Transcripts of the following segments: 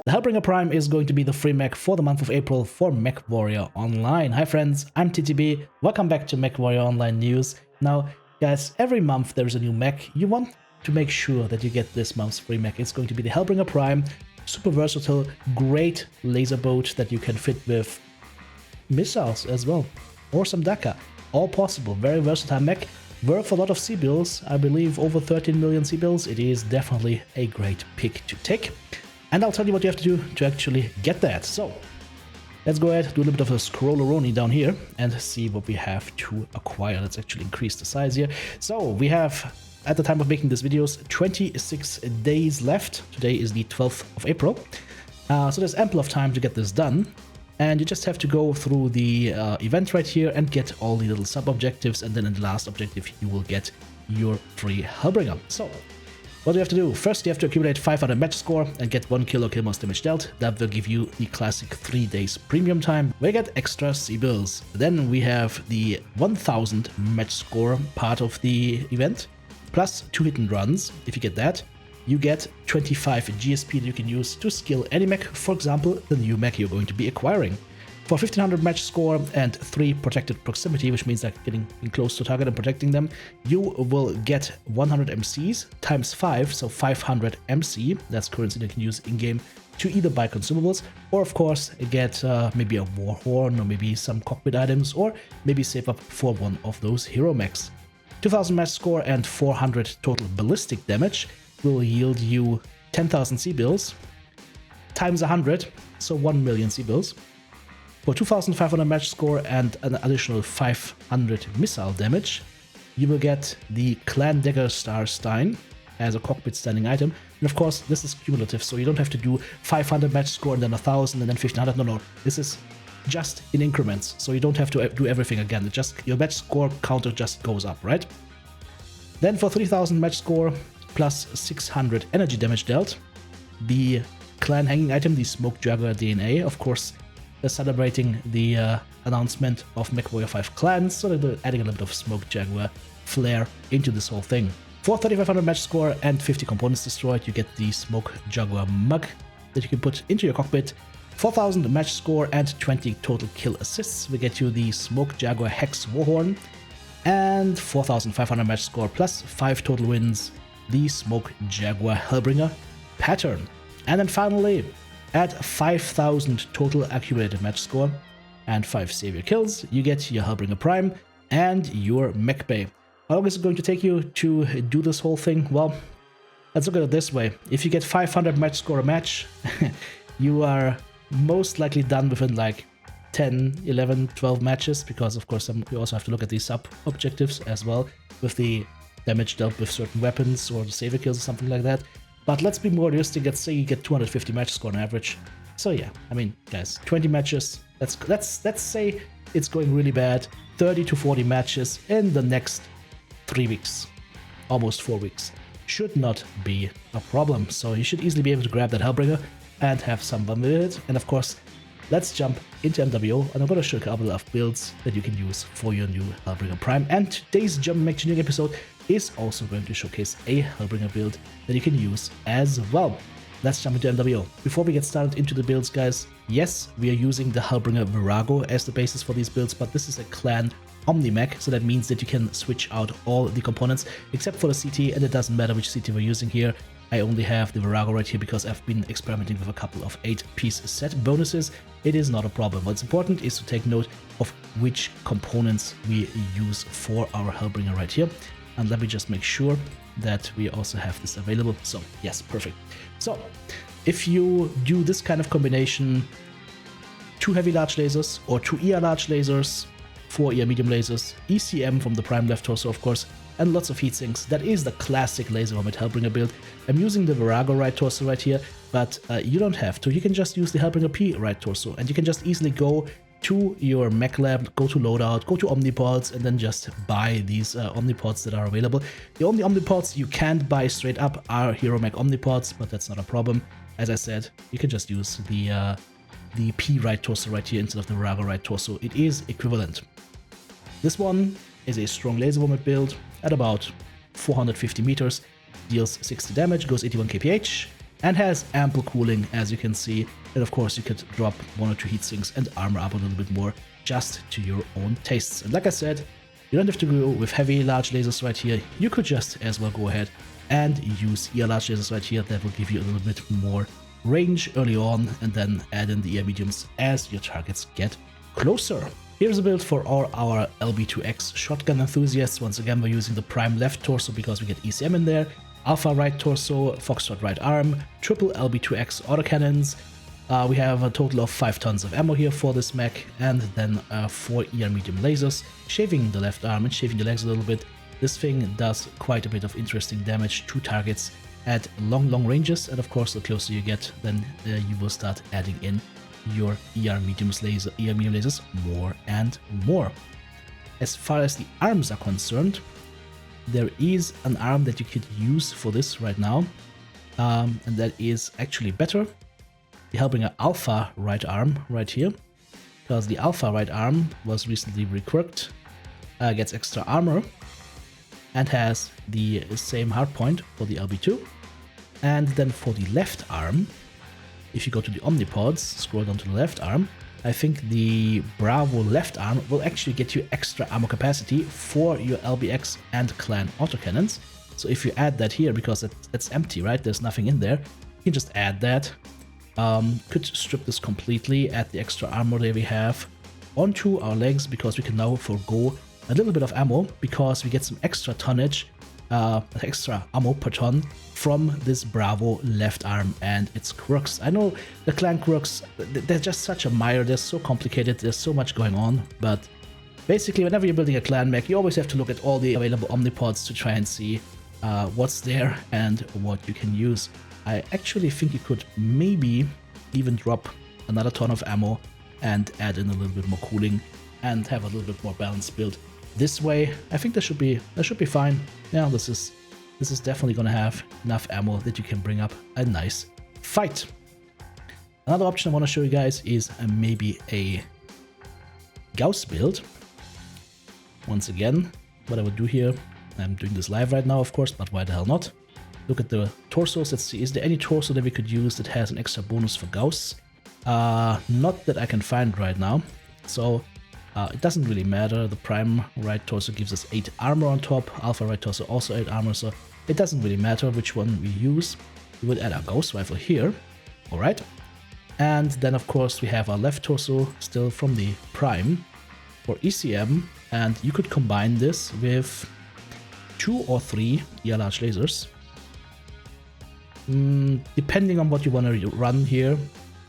The Hellbringer Prime is going to be the free mech for the month of April for Mechwarrior Online. Hi friends, I'm TTB. Welcome back to Mechwarrior Online news. Now, guys, every month there is a new mech. You want to make sure that you get this month's free mech. It's going to be the Hellbringer Prime. Super versatile, great laser boat that you can fit with missiles as well, or some Dakar. All possible. Very versatile mech. Worth a lot of C-bills. I believe over 13 million C-bills. It is definitely a great pick to take. And I'll tell you what you have to do to actually get that. So, let's go ahead, do a little bit of a scroll-a-roni down here and see what we have to acquire. Let's actually increase the size here. So, we have, at the time of making this videos, 26 days left. Today is the 12th of April. So there's ample of time to get this done. And you just have to go through the event right here and get all the little sub-objectives. And then in the last objective, you will get your free Hellbringer. So, what do you have to do? First, you have to accumulate 500 match score and get 1 kill or kill most damage dealt. That will give you the classic 3 days premium time, where you get extra C-bills. Then we have the 1000 match score part of the event, plus 2 hit and runs. If you get that, you get 25 GSP that you can use to skill any mech, for example, the new mech you're going to be acquiring. For 1500 match score and 3 protected proximity, which means like getting close to target and protecting them, you will get 100 MCs times 5, so 500 MC. That's currency that you can use in-game to either buy consumables or, of course, get maybe a war horn or maybe some cockpit items, or maybe save up for one of those hero mechs. 2000 match score and 400 total ballistic damage will yield you 10,000 C-bills times 100, so 1 million C-bills. For 2500 match score and an additional 500 missile damage, you will get the Clan Dagger Star Stein as a cockpit standing item. And of course, this is cumulative, so you don't have to do 500 match score and then 1000 and then 1500. No, this is just in increments, so you don't have to do everything again. It just, your match score counter just goes up, right? Then for 3000 match score plus 600 energy damage dealt, the clan hanging item, the Smoke Jaguar DNA, of course, celebrating the announcement of Mechwarrior 5 clans, so they're adding a little bit of Smoke Jaguar flair into this whole thing. For 3500 match score and 50 components destroyed, you get the Smoke Jaguar mug that you can put into your cockpit. 4000 match score and 20 total kill assists, we get you the Smoke Jaguar Hex Warhorn. And 4500 match score plus 5 total wins, the Smoke Jaguar Hellbringer pattern. And then finally, at 5000 total accumulated match score and 5 savior kills, you get your Hellbringer Prime and your mech bay. How long is it going to take you to do this whole thing? Well, let's look at it this way. If you get 500 match score a match, you are most likely done within like 10, 11, 12 matches, because of course you also have to look at these sub-objectives as well, with the damage dealt with certain weapons or the savior kills or something like that. But let's be more realistic. Let's say you get 250 match score on average. So yeah, I mean, guys, 20 matches. Let's say it's going really bad. 30 to 40 matches in the next 3 weeks, almost 4 weeks. Should not be a problem. So you should easily be able to grab that Hellbringer and have some fun with it. And of course, let's jump into MWO, and I'm going to show you a couple of builds that you can use for your new Hellbringer Prime. And today's Jump Mech Tuning episode is also going to showcase a Hellbringer build that you can use as well. Let's jump into MWO. Before we get started into the builds, guys, yes, we are using the Hellbringer Virago as the basis for these builds, but this is a clan Omni mech, so that means that you can switch out all the components except for the CT, and it doesn't matter which CT we're using here. I only have the Virago right here because I've been experimenting with a couple of 8-piece set bonuses. It is not a problem. What's important is to take note of which components we use for our Hellbringer right here. And let me just make sure that we also have this available. So yes, perfect. So if you do this kind of combination, 2 heavy large lasers or 2 ER large lasers, 4 ER medium lasers, ECM from the Prime left torso, of course, and lots of heatsinks. That is the classic laser helmet Hellbringer build. I'm using the Virago right torso right here, but you don't have to. You can just use the Hellbringer P right torso, and you can just easily go to your mech lab, go to loadout, go to Omnipods, and then just buy these Omnipods that are available. The only Omnipods you can't buy straight up are Hero Mech Omnipods, but that's not a problem. As I said, you can just use the P right torso right here instead of the Virago right torso. It is equivalent. This one is a strong laser helmet build at about 450 meters, deals 60 damage, goes 81 kph. and has ample cooling, as you can see. And of course, you could drop 1 or 2 heatsinks and armor up a little bit more just to your own tastes. And like I said, you don't have to go with heavy large lasers right here. You could just as well go ahead and use ear large lasers right here. That will give you a little bit more range early on, and then add in the ear mediums as your targets get closer. Here's a build for all our LB2X shotgun enthusiasts. Once again, we're using the prime left torso because we get ECM in there, alpha right torso, foxtrot right arm, triple LB2X autocannons. We have a total of 5 tons of ammo here for this mech, and then 4 ear medium lasers, shaving the left arm and shaving the legs a little bit. This thing does quite a bit of interesting damage to targets at long ranges, and of course the closer you get, then you will start adding in your ear medium lasers more and more. As far as the arms are concerned, there is an arm that you could use for this right now, and that is actually better. The Hellbringer Alpha right arm right here, because the Alpha right arm was recently requirked, gets extra armor, and has the same hardpoint for the LB2. And then for the left arm, if you go to the Omnipods, scroll down to the left arm, I think the Bravo left arm will actually get you extra ammo capacity for your LBX and Clan autocannons. So if you add that here, because it's empty, right? There's nothing in there, you can just add that. Could strip this completely, add the extra armor that we have onto our legs, because we can now forego a little bit of ammo, because we get some extra tonnage, extra ammo per ton from this Bravo left arm and its quirks. I know the clan quirks, they're just such a mire, they're so complicated, there's so much going on, but basically whenever you're building a clan mech, you always have to look at all the available omnipods to try and see what's there and what you can use. I actually think you could maybe even drop another ton of ammo and add in a little bit more cooling and have a little bit more balanced build. This way, I think that should be fine. Yeah, this is definitely gonna have enough ammo that you can bring up a nice fight. Another option I want to show you guys is maybe a Gauss build. Once again, what I would do here, I'm doing this live right now, of course, but why the hell not? Look at the torsos. Let's see, is there any torso that we could use that has an extra bonus for Gauss? Not that I can find right now. So it doesn't really matter. The prime right torso gives us 8 armor on top. Alpha right torso also 8 armor. So it doesn't really matter which one we use. We would add our Gauss rifle here. All right. And then of course we have our left torso still from the prime for ECM. And you could combine this with 2 or 3 ear large lasers. Depending on what you want to run here,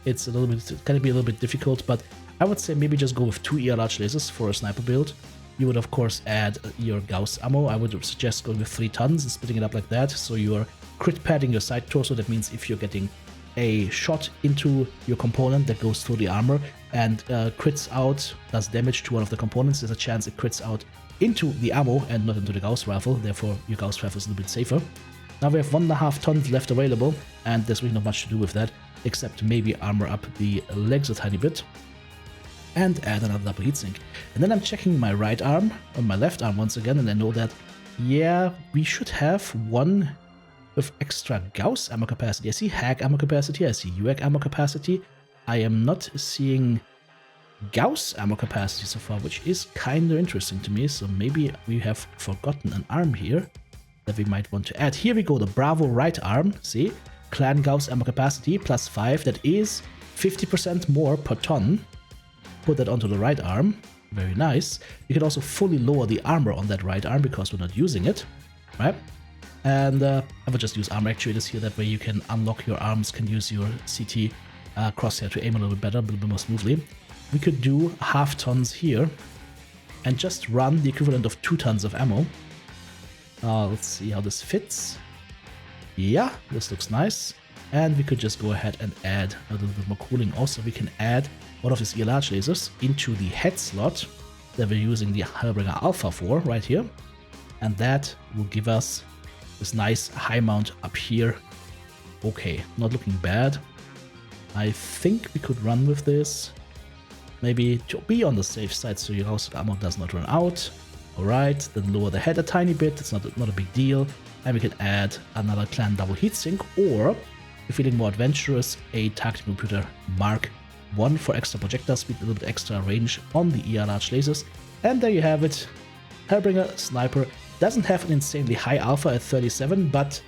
it's a little bit gonna be a little bit difficult, but I would say maybe just go with 2 ear large lasers for a sniper build. You would of course add your Gauss ammo. I would suggest going with 3 tons and splitting it up like that, so you're crit padding your side torso. That means if you're getting a shot into your component that goes through the armor and crits out, does damage to one of the components, there's a chance it crits out into the ammo and not into the Gauss rifle. Therefore your Gauss rifle is a little bit safer. Now we have 1.5 tons left available, and there's really not much to do with that, except maybe armor up the legs a tiny bit, and add another double heatsink. And then I'm checking my right arm on my left arm once again, and I know that, yeah, we should have one with extra Gauss ammo capacity. I see Hag ammo capacity, I see UAG ammo capacity. I am not seeing Gauss ammo capacity so far, which is kind of interesting to me, so maybe we have forgotten an arm here that we might want to add. Here we go, the Bravo right arm, see? Clan Gauss ammo capacity plus 5, that is 50% more per ton. Put that onto the right arm, very nice. You can also fully lower the armor on that right arm because we're not using it, right? And I would just use armor actuators here, that way you can unlock your arms, can use your CT crosshair to aim a little bit better, a little bit more smoothly. We could do 0.5 tons here and just run the equivalent of 2 tons of ammo. Let's see how this fits. Yeah, this looks nice. And we could just go ahead and add a little bit more cooling. Also, we can add one of these ear large lasers into the head slot that we're using the Hellbringer Alpha for right here. And that will give us this nice high mount up here. Okay, not looking bad. I think we could run with this. Maybe to be on the safe side so your house ammo does not run out. Alright, then lower the head a tiny bit, it's not a big deal. And we can add another clan double heatsink, or you're feeling more adventurous, a targeting computer Mark 1 for extra projectile speed, a little bit extra range on the ER large lasers. And there you have it. Hellbringer Sniper doesn't have an insanely high alpha at 37, but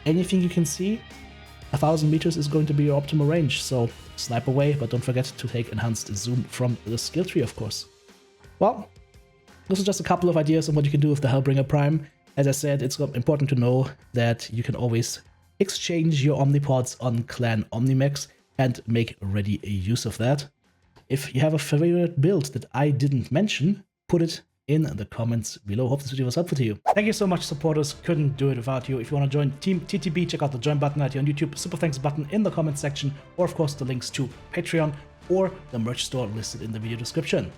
anything you can see, 1000 meters is going to be your optimal range, so snipe away, but don't forget to take enhanced zoom from the skill tree, of course. Well, this is just a couple of ideas on what you can do with the Hellbringer Prime. As I said, it's important to know that you can always exchange your Omnipods on Clan Omnimex and make ready use of that. If you have a favorite build that I didn't mention, put it in the comments below. Hope this video was helpful to you. Thank you so much, supporters. Couldn't do it without you. If you want to join Team TTB, check out the join button right here on YouTube, super thanks button in the comment section, or of course the links to Patreon or the merch store listed in the video description.